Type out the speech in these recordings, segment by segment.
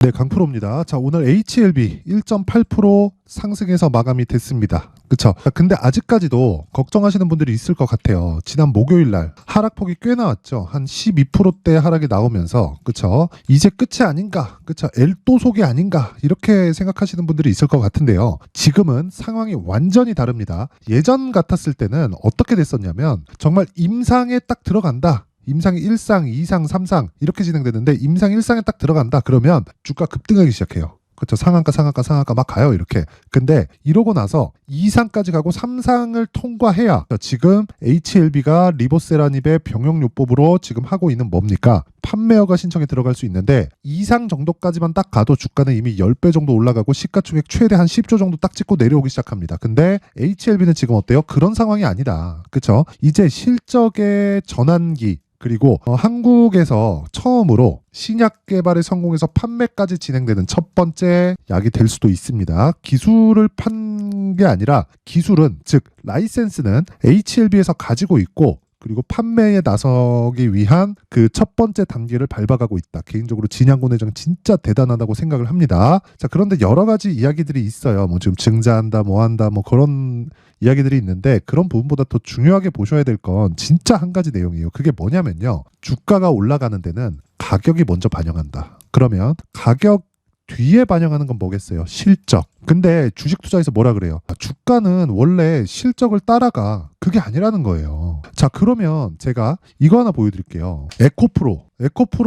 네, 강프로입니다. 자, 오늘 HLB 1.8% 상승해서 마감이 됐습니다. 그쵸? 근데 아직까지도 걱정하시는 분들이 있을 것 같아요. 지난 목요일 날 하락폭이 꽤 나왔죠. 한 12%대 하락이 나오면서, 그쵸? 이제 끝이 아닌가? 그쵸? 엘도속이 아닌가? 이렇게 생각하시는 분들이 있을 것 같은데요. 지금은 상황이 완전히 다릅니다. 예전 같았을 때는 어떻게 됐었냐면 정말 임상에 딱 들어간다. 임상이 1상, 2상, 3상 이렇게 진행되는데 임상 1상에 딱 들어간다 그러면 주가 급등하기 시작해요. 그렇죠. 상한가 막 가요 이렇게. 근데 이러고 나서 2상까지 가고 3상을 통과해야 지금 HLB가 리보세라닙의 병용요법으로 지금 하고 있는 뭡니까? 판매허가 신청에 들어갈 수 있는데 2상 정도까지만 딱 가도 주가는 이미 10배 정도 올라가고 시가총액 최대 한 10조 정도 딱 찍고 내려오기 시작합니다. 근데 HLB는 지금 어때요? 그런 상황이 아니다. 그렇죠? 이제 실적의 전환기 그리고 한국에서 처음으로 신약 개발에 성공해서 판매까지 진행되는 첫 번째 약이 될 수도 있습니다. 기술을 판 게 아니라 기술은 즉 라이센스는 HLB에서 가지고 있고 그리고 판매에 나서기 위한 그 첫 번째 단계를 밟아가고 있다. 개인적으로 진양곤 회장 진짜 대단하다고 생각을 합니다. 자, 그런데 여러 가지 이야기들이 있어요. 뭐 지금 증자한다, 뭐 한다, 뭐 그런 이야기들이 있는데 그런 부분보다 더 중요하게 보셔야 될 건 진짜 한 가지 내용이에요. 그게 뭐냐면요. 주가가 올라가는 데는 가격이 먼저 반영한다. 그러면 가격 뒤에 반영하는 건 뭐겠어요? 실적. 근데 주식 투자에서 뭐라 그래요? 주가는 원래 실적을 따라가. 그게 아니라는 거예요. 자, 그러면 제가 이거 하나 보여드릴게요. 에코프로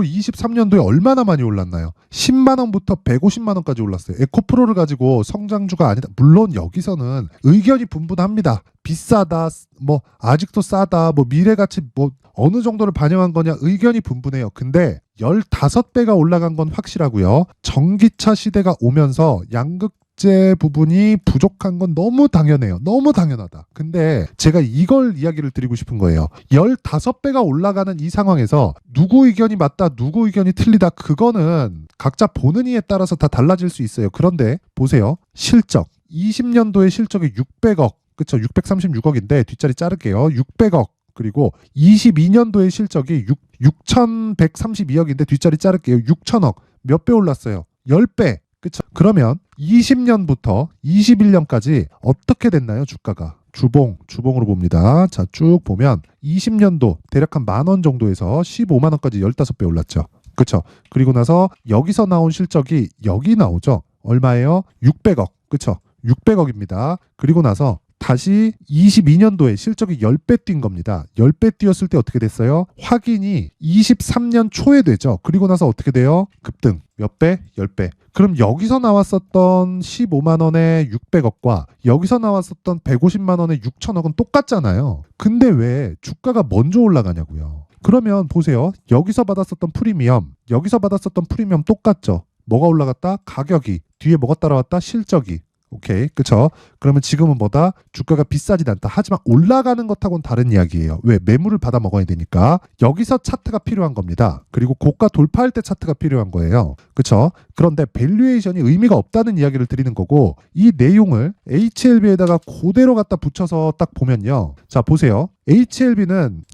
23년도에 얼마나 많이 올랐나요? 10만 원부터 150만 원까지 올랐어요. 에코프로를 가지고 성장주가 아니다. 물론 여기서는 의견이 분분합니다. 비싸다, 뭐 아직도 싸다, 뭐 미래가치 뭐 어느 정도를 반영한 거냐 의견이 분분해요. 근데 15배가 올라간 건 확실하고요. 전기차 시대가 오면서 양극재 부분이 부족한 건 너무 당연해요. 너무 당연하다. 근데 제가 이걸 이야기를 드리고 싶은 거예요. 15배가 올라가는 이 상황에서 누구 의견이 맞다, 누구 의견이 틀리다 그거는 각자 보는 이에 따라서 다 달라질 수 있어요. 그런데 보세요. 실적. 20년도에 실적이 600억. 그쵸? 636억인데 뒷자리 자를게요. 600억. 그리고 22년도의 실적이 6,132억인데 뒷자리 자를게요. 6천억. 몇 배 올랐어요? 10배. 그쵸? 그러면 20년부터 21년까지 어떻게 됐나요? 주가가. 주봉으로 봅니다. 자, 쭉 보면 20년도 대략 한 10,000원 정도에서 15만 원까지 15배 올랐죠. 그쵸? 그리고 나서 여기서 나온 실적이 여기 나오죠. 얼마예요? 600억. 그쵸? 600억입니다. 그리고 나서 다시 22년도에 실적이 10배 뛴 겁니다. 10배 뛰었을 때 어떻게 됐어요? 확인이 23년 초에 되죠. 그리고 나서 어떻게 돼요? 급등. 몇 배? 10배. 그럼 여기서 나왔었던 15만 원의 600억과 여기서 나왔었던 150만 원의 6천억은 똑같잖아요. 근데 왜 주가가 먼저 올라가냐고요. 그러면 보세요. 여기서 받았었던 프리미엄, 여기서 받았었던 프리미엄 똑같죠. 뭐가 올라갔다? 가격이. 뒤에 뭐가 따라왔다? 실적이. 오케이. 그쵸? 그러면 지금은 뭐다? 주가가 비싸진 않다. 하지만 올라가는 것하고는 다른 이야기예요. 왜? 매물을 받아 먹어야 되니까. 여기서 차트가 필요한 겁니다. 그리고 고가 돌파할 때 차트가 필요한 거예요. 그쵸? 그런데 밸류에이션이 의미가 없다는 이야기를 드리는 거고 이 내용을 HLB에다가 그대로 갖다 붙여서 딱 보면요. 자, 보세요. HLB는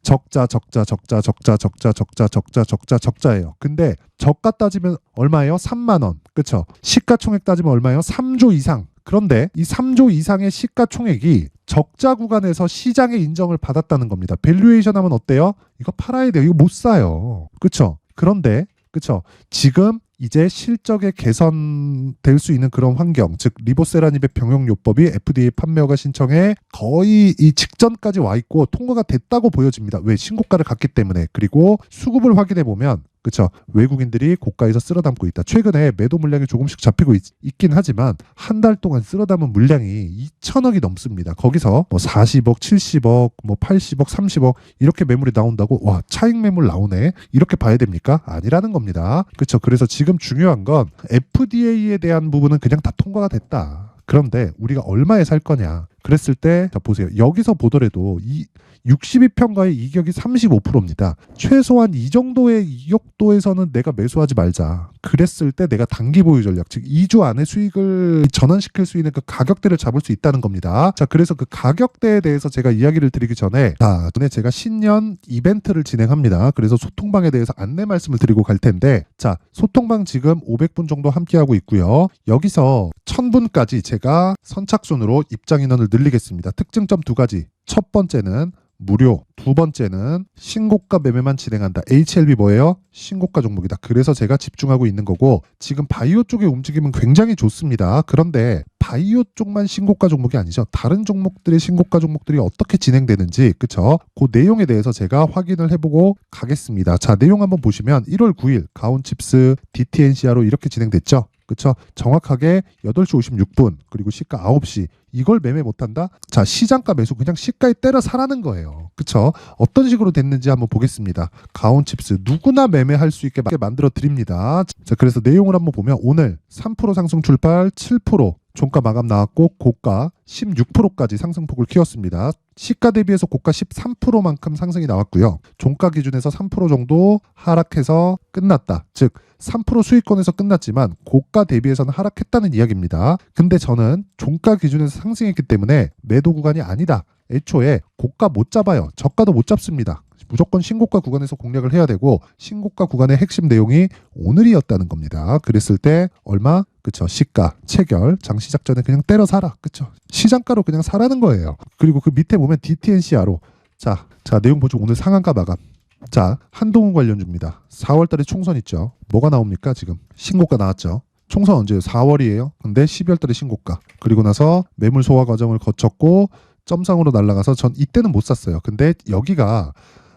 적자예요. 근데 저가 따지면 얼마예요? 3만 원. 그쵸? 시가총액 따지면 얼마예요? 3조 이상. 그런데 이 3조 이상의 시가총액이 적자 구간에서 시장의 인정을 받았다는 겁니다. 밸류에이션 하면 어때요? 이거 팔아야 돼요. 이거 못 사요. 그쵸? 그런데 그쵸? 지금 이제 실적에 개선될 수 있는 그런 환경, 즉 리보세라닙의 병용요법이 FDA 판매허가 신청에 거의 이 직전까지 와 있고 통과가 됐다고 보여집니다. 왜? 신고가를 갔기 때문에. 그리고 수급을 확인해 보면 그렇죠. 외국인들이 고가에서 쓸어담고 있다. 최근에 매도 물량이 조금씩 잡히고 있긴 하지만 한 달 동안 쓸어담은 물량이 2천억이 넘습니다. 거기서 뭐 40억, 70억, 뭐 80억, 30억 이렇게 매물이 나온다고 와 차익 매물 나오네 이렇게 봐야 됩니까? 아니라는 겁니다. 그렇죠. 그래서 지금 중요한 건 FDA에 대한 부분은 그냥 다 통과가 됐다. 그런데 우리가 얼마에 살 거냐? 그랬을 때 자 보세요. 여기서 보더라도 62평가의 이격이 35%입니다. 최소한 이 정도의 이격도에서는 내가 매수하지 말자. 그랬을 때 내가 단기 보유 전략, 즉 2주 안에 수익을 전환시킬 수 있는 그 가격대를 잡을 수 있다는 겁니다. 자, 그래서 그 가격대에 대해서 제가 이야기를 드리기 전에 오늘 제가 신년 이벤트를 진행합니다. 그래서 소통방에 대해서 안내 말씀을 드리고 갈 텐데, 자, 소통방 지금 500분 정도 함께하고 있고요. 여기서 1000분까지 제가 선착순으로 입장 인원을 늘리겠습니다. 특징점 2가지. 첫 번째는 무료, 두 번째는 신고가 매매만 진행한다. HLB 뭐예요? 신고가 종목이다. 그래서 제가 집중하고 있는 거고, 지금 바이오 쪽의 움직임은 굉장히 좋습니다. 그런데 바이오 쪽만 신고가 종목이 아니죠. 다른 종목들의 신고가 종목들이 어떻게 진행되는지, 그쵸? 그 내용에 대해서 제가 확인을 해보고 가겠습니다. 자, 내용 한번 보시면 1월 9일 가온칩스 DTNCR로 이렇게 진행됐죠. 그쵸? 정확하게 8시 56분 그리고 시가 9시 이걸 매매 못한다? 자, 시장가 매수 그냥 시가에 때려 사라는 거예요. 그쵸? 어떤 식으로 됐는지 한번 보겠습니다. 가온칩스 누구나 매매할 수 있게 만들어 드립니다. 자, 그래서 내용을 한번 보면 오늘 3% 상승 출발, 7% 종가 마감 나왔고 고가 16%까지 상승폭을 키웠습니다. 시가 대비해서 고가 13%만큼 상승이 나왔고요. 종가 기준에서 3% 정도 하락해서 끝났다. 즉 3% 수익권에서 끝났지만 고가 대비해서는 하락했다는 이야기입니다. 근데 저는 종가 기준에서 상승했기 때문에 매도 구간이 아니다. 애초에 고가 못 잡아요. 저가도 못 잡습니다. 무조건 신고가 구간에서 공략을 해야 되고, 신고가 구간의 핵심 내용이 오늘이었다는 겁니다. 그랬을 때 얼마? 그쵸? 시가, 체결, 장시작 전에 그냥 때려 사라. 그쵸? 시장가로 그냥 사라는 거예요. 그리고 그 밑에 보면 DTNCR로 자, 내용 보죠. 오늘 상한가 마감. 자, 한동훈 관련주입니다. 4월 달에 총선 있죠. 뭐가 나옵니까? 지금 신고가 나왔죠. 총선 언제예요? 4월이에요. 근데 12월 달에 신고가. 그리고 나서 매물 소화 과정을 거쳤고 점상으로 날아가서 전 이때는 못 샀어요. 근데 여기가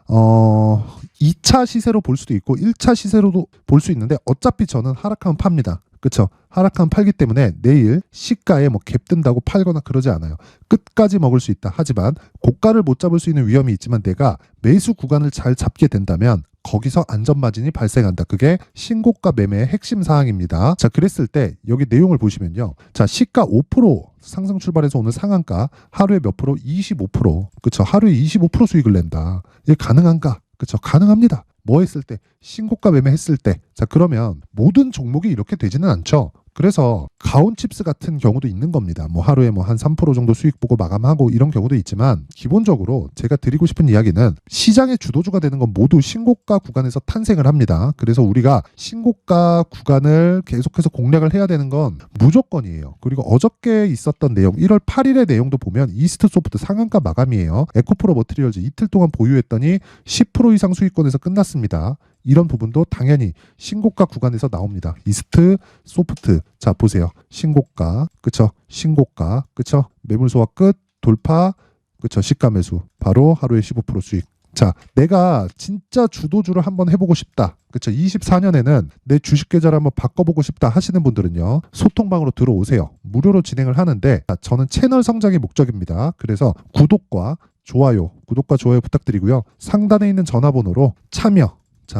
2차 시세로 볼 수도 있고 1차 시세로도 볼 수 있는데, 어차피 저는 하락하면 팝니다. 그쵸? 하락하면 팔기 때문에 내일 시가에 뭐 갭 뜬다고 팔거나 그러지 않아요. 끝까지 먹을 수 있다. 하지만 고가를 못 잡을 수 있는 위험이 있지만 내가 매수 구간을 잘 잡게 된다면 거기서 안전마진이 발생한다. 그게 신고가 매매의 핵심 사항입니다. 자, 그랬을 때 여기 내용을 보시면요. 자, 시가 5% 상승 출발해서 오늘 상한가 하루에 몇 프로? 25%. 그쵸? 하루에 25% 수익을 낸다. 이게 가능한가? 그쵸? 가능합니다. 뭐 했을 때? 신고가 매매 했을 때. 자, 그러면 모든 종목이 이렇게 되지는 않죠. 그래서 가온칩스 같은 경우도 있는 겁니다. 뭐 하루에 뭐 한 3% 정도 수익 보고 마감하고 이런 경우도 있지만, 기본적으로 제가 드리고 싶은 이야기는 시장의 주도주가 되는 건 모두 신고가 구간에서 탄생을 합니다. 그래서 우리가 신고가 구간을 계속해서 공략을 해야 되는 건 무조건이에요. 그리고 어저께 있었던 내용 1월 8일의 내용도 보면 이스트소프트 상한가 마감이에요. 에코프로 머티리얼즈 이틀 동안 보유했더니 10% 이상 수익권에서 끝났습니다. 이런 부분도 당연히 신고가 구간에서 나옵니다. 이스트, 소프트. 자, 보세요. 신고가. 그쵸? 신고가. 그쵸? 매물 소화 끝, 돌파. 그쵸? 시가 매수. 바로 하루에 15% 수익. 자, 내가 진짜 주도주를 한번 해보고 싶다. 그쵸? 24년에는 내 주식 계좌를 한번 바꿔보고 싶다 하시는 분들은요, 소통방으로 들어오세요. 무료로 진행을 하는데, 저는 채널 성장이 목적입니다. 그래서 구독과 좋아요 부탁드리고요. 상단에 있는 전화번호로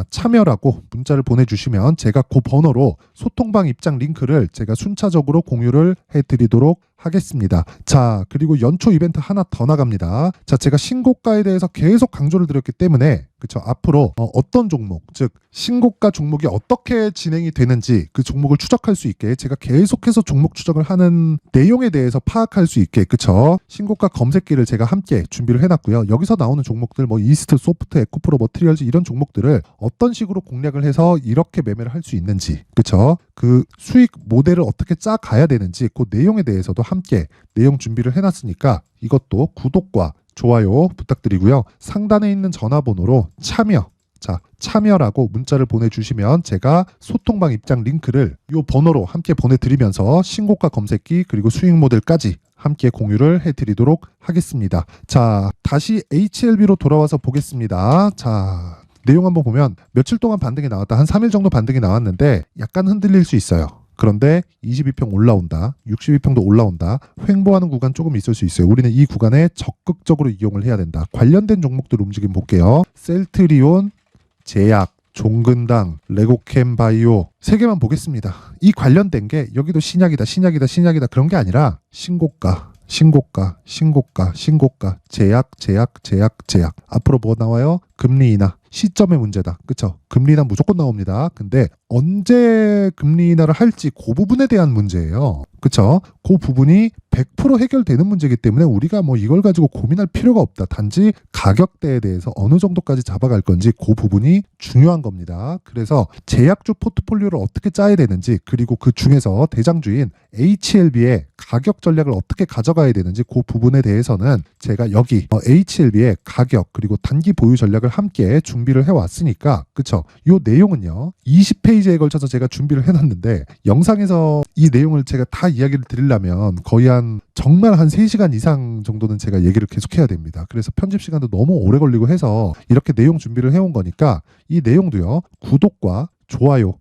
참여라고 문자를 보내주시면 제가 그 번호로 소통방 입장 링크를 제가 순차적으로 공유를 해드리도록 하겠습니다. 자, 그리고 연초 이벤트 하나 더 나갑니다. 자, 제가 신고가에 대해서 계속 강조를 드렸기 때문에, 그쵸, 앞으로 어떤 종목, 즉 신고가 종목이 어떻게 진행이 되는지 그 종목을 추적할 수 있게 제가 계속해서 종목 추적을 하는 내용에 대해서 파악할 수 있게, 그쵸, 신고가 검색기를 제가 함께 준비를 해놨고요. 여기서 나오는 종목들 뭐 이스트, 소프트, 에코프로, 머티리얼즈 이런 종목들을 어떤 식으로 공략을 해서 이렇게 매매를 할 수 있는지, 그쵸, 그 수익 모델을 어떻게 짜 가야 되는지 그 내용에 대해서도 함께 내용 준비를 해놨으니까 이것도 구독과 좋아요 부탁드리고요. 상단에 있는 전화번호로 참여라고 문자를 보내주시면 제가 소통방 입장 링크를 이 번호로 함께 보내드리면서 신고가 검색기 그리고 수익 모델까지 함께 공유를 해드리도록 하겠습니다. 자, 다시 HLB로 돌아와서 보겠습니다. 자, 내용 한번 보면 며칠 동안 반등이 나왔다. 한 3일 정도 반등이 나왔는데 약간 흔들릴 수 있어요. 그런데 22평 올라온다. 62평도 올라온다. 횡보하는 구간 조금 있을 수 있어요. 우리는 이 구간에 적극적으로 이용을 해야 된다. 관련된 종목들 움직임 볼게요. 셀트리온, 제약, 종근당, 레고캠바이오 3개만 보겠습니다. 이 관련된 게 여기도 신약이다 그런 게 아니라 신고가, 신고가, 신고가, 신고가, 제약, 제약, 제약, 제약. 앞으로 뭐 나와요? 금리 인하. 시점의 문제다. 그쵸? 금리 인하 무조건 나옵니다. 근데 언제 금리 인하를 할지 그 부분에 대한 문제예요. 그쵸? 그 부분이 100% 해결되는 문제이기 때문에 우리가 뭐 이걸 가지고 고민할 필요가 없다. 단지 가격대에 대해서 어느 정도까지 잡아갈 건지 그 부분이 중요한 겁니다. 그래서 제약주 포트폴리오를 어떻게 짜야 되는지, 그리고 그 중에서 대장주인 HLB의 가격 전략을 어떻게 가져가야 되는지 그 부분에 대해서는 제가 여기 HLB의 가격 그리고 단기 보유 전략을 함께 준비를 해왔으니까, 그쵸? 이 내용은요 20페이지에 걸쳐서 제가 준비를 해놨는데, 영상에서 이 내용을 제가 다 이야기를 드리려면 거의 정말 한 3시간 이상 정도는 제가 얘기를 계속해야 됩니다. 그래서 편집 시간도 너무 오래 걸리고 해서 이렇게 내용 준비를 해온 거니까, 이 내용도요 구독과 좋아요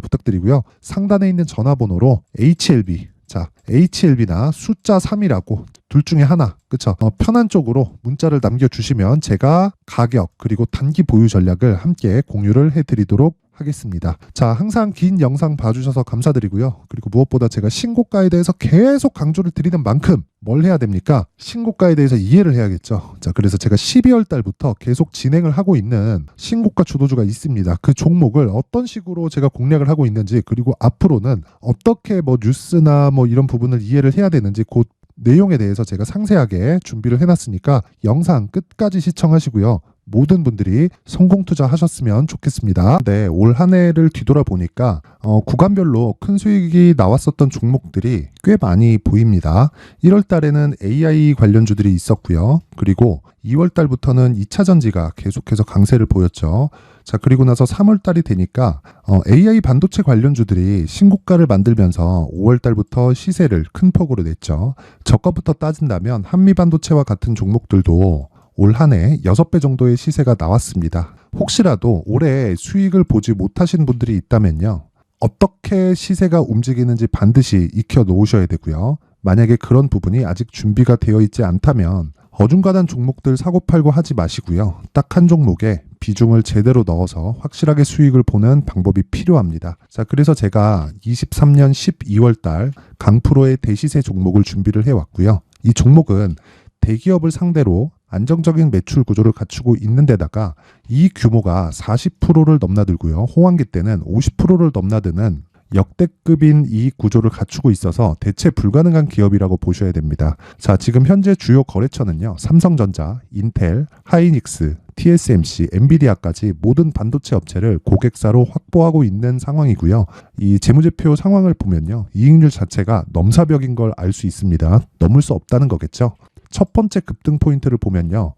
부탁드리고요. 상단에 있는 전화번호로 HLB, 자 HLB나 숫자 3이라고 둘 중에 하나, 그쵸? 편한 쪽으로 문자를 남겨주시면 제가 가격 그리고 단기 보유 전략을 함께 공유를 해드리도록 하겠습니다. 자, 항상 긴 영상 봐주셔서 감사드리고요. 그리고 무엇보다 제가 신고가에 대해서 계속 강조를 드리는 만큼 뭘 해야 됩니까? 신고가에 대해서 이해를 해야겠죠. 자, 그래서 제가 12월 달부터 계속 진행을 하고 있는 신고가 주도주가 있습니다. 그 종목을 어떤 식으로 제가 공략을 하고 있는지, 그리고 앞으로는 어떻게 뭐 뉴스나 뭐 이런 부분을 이해를 해야 되는지 그 내용에 대해서 제가 상세하게 준비를 해놨으니까 영상 끝까지 시청하시고요. 모든 분들이 성공 투자하셨으면 좋겠습니다. 네, 올 한 해를 뒤돌아보니까 구간별로 큰 수익이 나왔었던 종목들이 꽤 많이 보입니다. 1월 달에는 AI 관련주들이 있었고요. 그리고 2월 달부터는 2차 전지가 계속해서 강세를 보였죠. 자, 그리고 나서 3월 달이 되니까 AI 반도체 관련주들이 신고가를 만들면서 5월 달부터 시세를 큰 폭으로 냈죠. 저가부터 따진다면 한미반도체와 같은 종목들도 올 한 해 6배 정도의 시세가 나왔습니다. 혹시라도 올해 수익을 보지 못하신 분들이 있다면요, 어떻게 시세가 움직이는지 반드시 익혀 놓으셔야 되고요. 만약에 그런 부분이 아직 준비가 되어 있지 않다면 어중간한 종목들 사고팔고 하지 마시고요. 딱 한 종목에 비중을 제대로 넣어서 확실하게 수익을 보는 방법이 필요합니다. 자, 그래서 제가 23년 12월 달 강프로의 대시세 종목을 준비를 해왔고요. 이 종목은 대기업을 상대로 안정적인 매출 구조를 갖추고 있는 데다가 이 규모가 40%를 넘나들고요. 호황기 때는 50%를 넘나드는 역대급인 이 구조를 갖추고 있어서 대체 불가능한 기업이라고 보셔야 됩니다. 자, 지금 현재 주요 거래처는요, 삼성전자, 인텔, 하이닉스, TSMC, 엔비디아까지 모든 반도체 업체를 고객사로 확보하고 있는 상황이고요. 이 재무제표 상황을 보면요, 이익률 자체가 넘사벽인 걸 알 수 있습니다. 넘을 수 없다는 거겠죠. 첫 번째 급등 포인트를 보면요,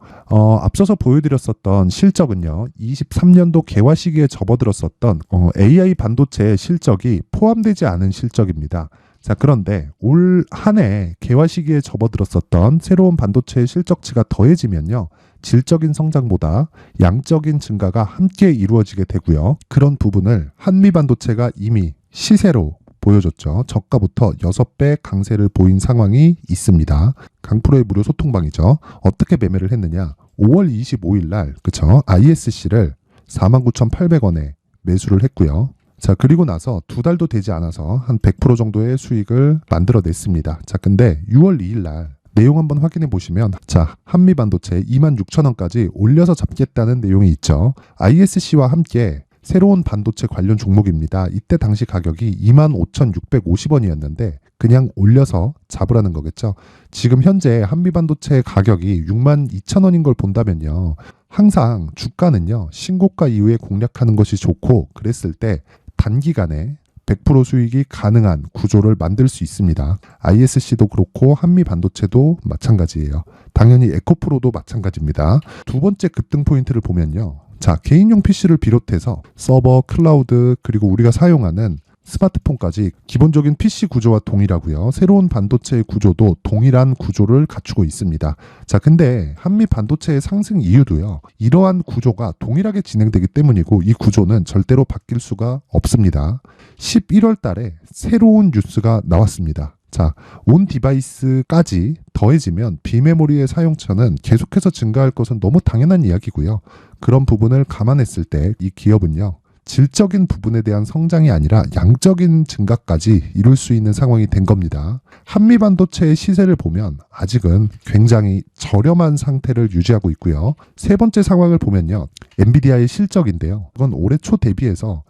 앞서서 보여드렸었던 실적은요, 23년도 개화 시기에 접어들었었던 AI 반도체의 실적이 포함되지 않은 실적입니다. 자, 그런데 올 한 해 개화 시기에 접어들었었던 새로운 반도체의 실적치가 더해지면요, 질적인 성장보다 양적인 증가가 함께 이루어지게 되고요. 그런 부분을 한미반도체가 이미 시세로 보여줬죠. 저가부터 6배 강세를 보인 상황이 있습니다. 강프로의 무료 소통방이죠. 어떻게 매매를 했느냐? 5월 25일 날, 그쵸? ISC를 49,800원에 매수를 했고요. 자, 그리고 나서 2달도 되지 않아서 한 100% 정도의 수익을 만들어냈습니다. 자, 근데 6월 2일 날 내용 한번 확인해 보시면, 자, 한미반도체 26,000원까지 올려서 잡겠다는 내용이 있죠. ISC와 함께 새로운 반도체 관련 종목입니다. 이때 당시 가격이 25,650원이었는데 그냥 올려서 잡으라는 거겠죠. 지금 현재 한미반도체 가격이 62,000원인 걸 본다면요, 항상 주가는요, 신고가 이후에 공략하는 것이 좋고, 그랬을 때 단기간에 100% 수익이 가능한 구조를 만들 수 있습니다. ISC도 그렇고 한미반도체도 마찬가지예요. 당연히 에코프로도 마찬가지입니다. 두 번째 급등 포인트를 보면요, 자, 개인용 PC를 비롯해서 서버, 클라우드, 그리고 우리가 사용하는 스마트폰까지 기본적인 PC 구조와 동일하고요. 새로운 반도체의 구조도 동일한 구조를 갖추고 있습니다. 자, 근데 한미 반도체의 상승 이유도요, 이러한 구조가 동일하게 진행되기 때문이고, 이 구조는 절대로 바뀔 수가 없습니다. 11월 달에 새로운 뉴스가 나왔습니다. 자, 온 디바이스까지 더해지면 비메모리의 사용처는 계속해서 증가할 것은 너무 당연한 이야기고요. 그런 부분을 감안했을 때 이 기업은요, 질적인 부분에 대한 성장이 아니라 양적인 증가까지 이룰 수 있는 상황이 된 겁니다. 한미 반도체의 시세를 보면 아직은 굉장히 저렴한 상태를 유지하고 있고요. 세 번째 상황을 보면요. 엔비디아의 실적인데요. 그건 올해 초 대비해서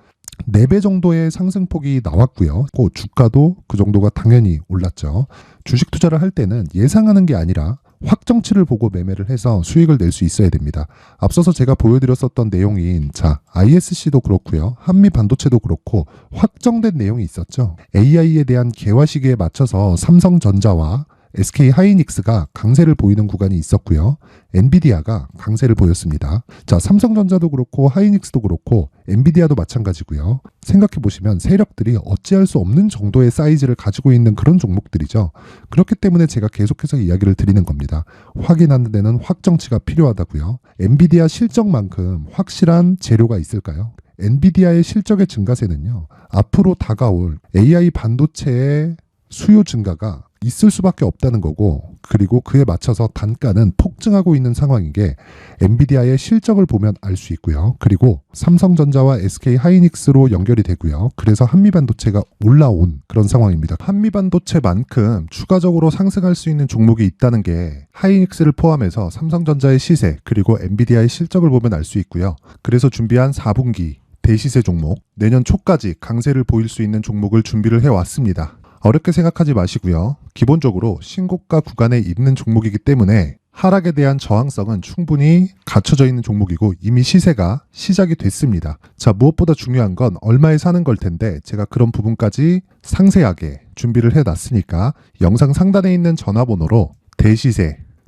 4배 정도의 상승폭이 나왔고요. 그 주가도 그 정도가 당연히 올랐죠. 주식 투자를 할 때는 예상하는 게 아니라 확정치를 보고 매매를 해서 수익을 낼 수 있어야 됩니다. 앞서서 제가 보여드렸었던 내용인 ISC도 그렇고요. 한미 반도체도 그렇고 확정된 내용이 있었죠. AI에 대한 개화 시기에 맞춰서 삼성전자와 SK 하이닉스가 강세를 보이는 구간이 있었고요. 엔비디아가 강세를 보였습니다. 삼성전자도 그렇고 하이닉스도 그렇고 엔비디아도 마찬가지고요. 생각해 보시면 세력들이 어찌할 수 없는 정도의 사이즈를 가지고 있는 그런 종목들이죠. 그렇기 때문에 제가 계속해서 이야기를 드리는 겁니다. 확인하는 데는 확정치가 필요하다고요. 엔비디아 실적만큼 확실한 재료가 있을까요? 엔비디아의 실적의 증가세는요. 앞으로 다가올 AI 반도체의 수요 증가가 있을 수밖에 없다는 거고, 그리고 그에 맞춰서 단가는 폭증하고 있는 상황인 게 엔비디아의 실적을 보면 알 수 있고요. 그리고 삼성전자와 SK 하이닉스로 연결이 되고요. 그래서 한미반도체가 올라온 그런 상황입니다. 한미반도체만큼 추가적으로 상승할 수 있는 종목이 있다는 게 하이닉스를 포함해서 삼성전자의 시세 그리고 엔비디아의 실적을 보면 알 수 있고요. 그래서 준비한 4분기 대시세 종목, 내년 초까지 강세를 보일 수 있는 종목을 준비를 해왔습니다. 어렵게 생각하지 마시고요. 기본적으로 신고가 구간에 있는 종목이기 때문에 하락에 대한 저항성은 충분히 갖춰져 있는 종목이고 이미 시세가 시작이 됐습니다. 무엇보다 중요한 건 얼마에 사는 걸 텐데 제가 그런 부분까지 상세하게 준비를 해놨으니까 영상 상단에 있는 전화번호로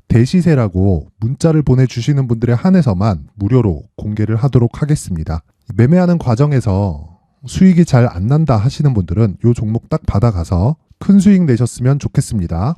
대시세라고 문자를 보내주시는 분들에 한해서만 무료로 공개를 하도록 하겠습니다. 매매하는 과정에서 수익이 잘 안 난다 하시는 분들은 이 종목 딱 받아가서 큰 수익 내셨으면 좋겠습니다.